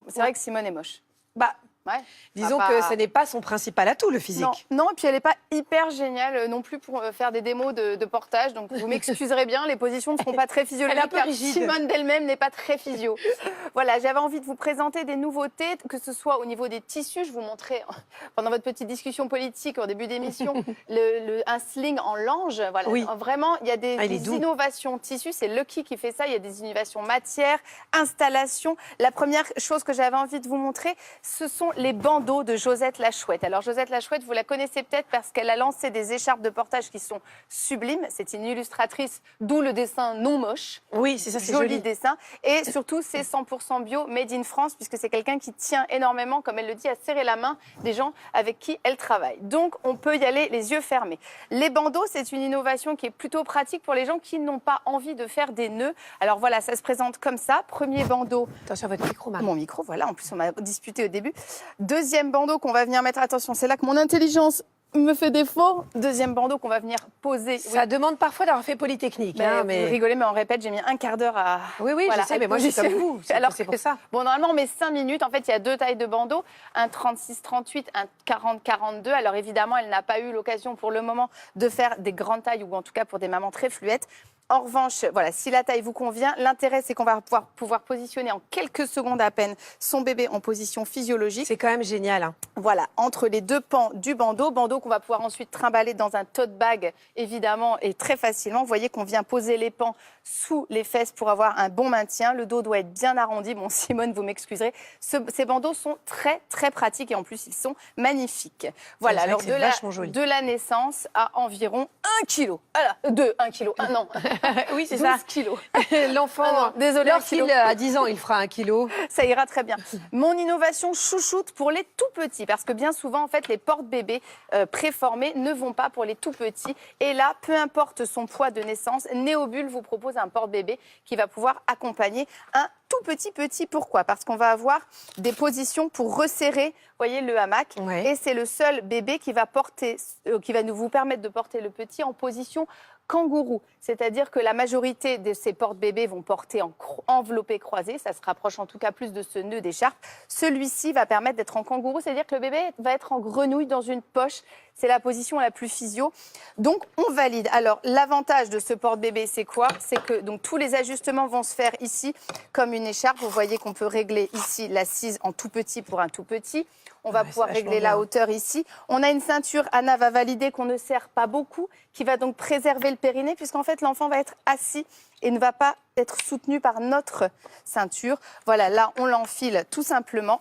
C'est vrai que Simone est moche. Bah, Ouais. disons que ce n'est pas son principal atout, le physique. Non, non, et puis elle n'est pas hyper géniale non plus pour faire des démos de portage. Donc vous m'excuserez bien, les positions ne seront pas très physiologiques. Elle est un peu car rigide. Simone d'elle-même n'est pas très physio. Voilà, j'avais envie de vous présenter des nouveautés, que ce soit au niveau des tissus. Je vous montrais pendant votre petite discussion politique au début d'émission un sling en lange. Voilà, Oui. vraiment, il y a des innovations tissus. C'est Lucky qui fait ça. Il y a des innovations matière, installation. La première chose que j'avais envie de vous montrer, ce sont les bandeaux de Josette la Chouette. Alors Josette la Chouette, vous la connaissez peut-être parce qu'elle a lancé des écharpes de portage qui sont sublimes. C'est une illustratrice, d'où le dessin non moche. Oui, c'est ça, c'est joli joli. dessin. Et surtout, c'est 100% bio, made in France, puisque c'est quelqu'un qui tient énormément, comme elle le dit, à serrer la main des gens avec qui elle travaille. Donc, on peut y aller les yeux fermés. Les bandeaux, c'est une innovation qui est plutôt pratique pour les gens qui n'ont pas envie de faire des nœuds. Alors voilà, ça se présente comme ça. Premier bandeau. Attention à votre micro, Marie. Mon micro, voilà. En plus, on m'a disputé au début. Deuxième bandeau qu'on va venir mettre. Attention, c'est là que mon intelligence me fait défaut. Deuxième bandeau qu'on va venir poser. Ça demande parfois d'avoir fait Polytechnique. Vous rigolez, mais on répète, j'ai mis un quart d'heure à... Oui, voilà, je sais, mais moi, je suis comme vous. Alors C'est pour ça. Bon, normalement, on met 5 minutes. En fait, il y a 2 tailles de bandeaux, un 36-38, un 40-42. Alors, évidemment, elle n'a pas eu l'occasion pour le moment de faire des grandes tailles, ou en tout cas pour des mamans très fluettes. En revanche, voilà, si la taille vous convient, l'intérêt, c'est qu'on va pouvoir positionner en quelques secondes à peine son bébé en position physiologique. C'est quand même génial. Hein. Voilà, entre les deux pans du bandeau qu'on va pouvoir ensuite trimballer dans un tote bag, évidemment, et très facilement. Vous voyez qu'on vient poser les pans sous les fesses pour avoir un bon maintien. Le dos doit être bien arrondi. Bon, Simone, vous m'excuserez. Ces bandeaux sont très, très pratiques et en plus, ils sont magnifiques. Voilà, alors de la naissance à environ 1 kg. Alors, 1 kg, non. Oui, c'est 12 ça. kilos. L'enfant, désolé, lorsqu'il a 10 ans, il fera 1 kilo. Ça ira très bien. Mon innovation chouchoute pour les tout petits, parce que bien souvent, en fait, les porte-bébés préformés ne vont pas pour les tout petits. Et là, peu importe son poids de naissance, Néobule vous propose un porte-bébé qui va pouvoir accompagner un tout petit. Pourquoi? Parce qu'on va avoir des positions pour resserrer, voyez, le hamac. Ouais. Et c'est le seul bébé qui va vous permettre de porter le petit en position kangourou, c'est-à-dire que la majorité de ces porte-bébés vont porter en enveloppé croisé, ça se rapproche en tout cas plus de ce nœud d'écharpe. Celui-ci va permettre d'être en kangourou, c'est-à-dire que le bébé va être en grenouille dans une poche. C'est la position la plus physio. Donc, on valide. Alors, l'avantage de ce porte-bébé, c'est quoi? C'est que donc, tous les ajustements vont se faire ici comme une écharpe. Vous voyez qu'on peut régler ici l'assise en tout petit pour un tout petit. On va pouvoir régler la hauteur ici. On a une ceinture, Anna va valider qu'on ne serre pas beaucoup, qui va donc préserver le périnée, puisqu'en fait, l'enfant va être assis et ne va pas être soutenu par notre ceinture. Voilà, là, on l'enfile tout simplement.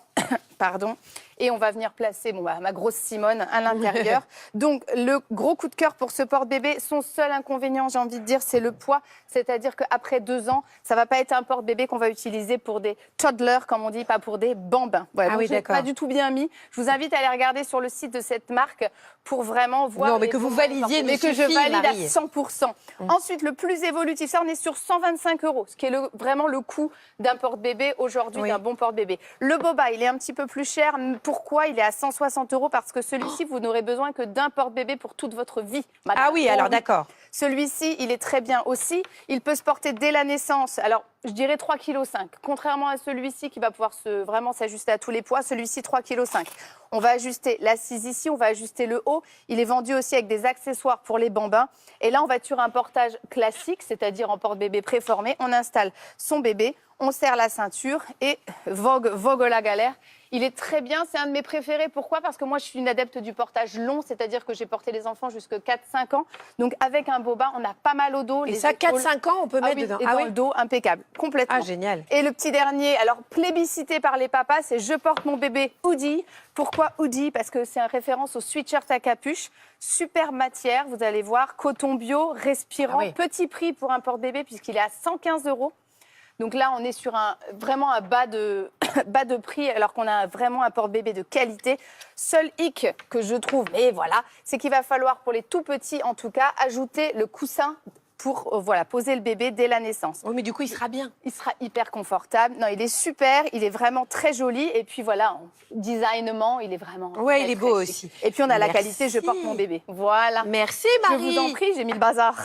Pardon. Et on va venir placer ma grosse Simone à l'intérieur. Donc, le gros coup de cœur pour ce porte-bébé, son seul inconvénient, j'ai envie de dire, c'est le poids. C'est-à-dire qu'après 2 ans, ça ne va pas être un porte-bébé qu'on va utiliser pour des toddlers, comme on dit, pas pour des bambins. Voilà, ah oui, d'accord. Pas du tout bien mis. Je vous invite à aller regarder sur le site de cette marque pour vraiment voir... Non, mais que vous validiez, mais que je valide Marie. à 100%. Ensuite, le plus évolutif, ça, on est sur 125 €, ce qui est vraiment le coût d'un porte-bébé aujourd'hui, d'un bon porte-bébé. Le boba, il est un petit peu plus cher. Pourquoi il est à 160 €? Parce que celui-ci, vous n'aurez besoin que d'un porte-bébé pour toute votre vie, madame. Ah oui, alors d'accord. Celui-ci, il est très bien aussi. Il peut se porter dès la naissance. Alors, je dirais 3,5 kg. Contrairement à celui-ci qui va pouvoir vraiment s'ajuster à tous les poids, celui-ci 3,5 kg. On va ajuster l'assise ici, on va ajuster le haut. Il est vendu aussi avec des accessoires pour les bambins. Et là, on va être sur un portage classique, c'est-à-dire en porte-bébé préformé. On installe son bébé, on serre la ceinture et vogue la galère. Il est très bien, c'est un de mes préférés. Pourquoi? Parce que moi, je suis une adepte du portage long, c'est-à-dire que j'ai porté les enfants jusqu'à 4-5 ans. Donc, avec un boba, on a pas mal au dos. Et ça, 4-5 ans, on peut mettre dedans. Et dans le dos, impeccable, complètement. Ah, génial. Et le petit dernier, alors plébiscité par les papas, c'est je porte mon bébé hoodie. Pourquoi hoodie? Parce que c'est une référence au sweatshirt à capuche. Super matière, vous allez voir, coton bio, respirant. Petit prix pour un porte-bébé puisqu'il est à 115 €. Donc là, on est sur vraiment un bas de prix, alors qu'on a vraiment un porte-bébé de qualité. Seul hic que je trouve, mais voilà, c'est qu'il va falloir, pour les tout petits en tout cas, ajouter le coussin pour poser le bébé dès la naissance. Oui, mais du coup, il sera bien. Il sera hyper confortable. Non, il est super, il est vraiment très joli. Et puis voilà, en designement, il est vraiment... Ouais, il est beau aussi. Et puis on a la qualité, je porte mon bébé. Voilà. Merci, Marie. Je vous en prie, j'ai mis le bazar.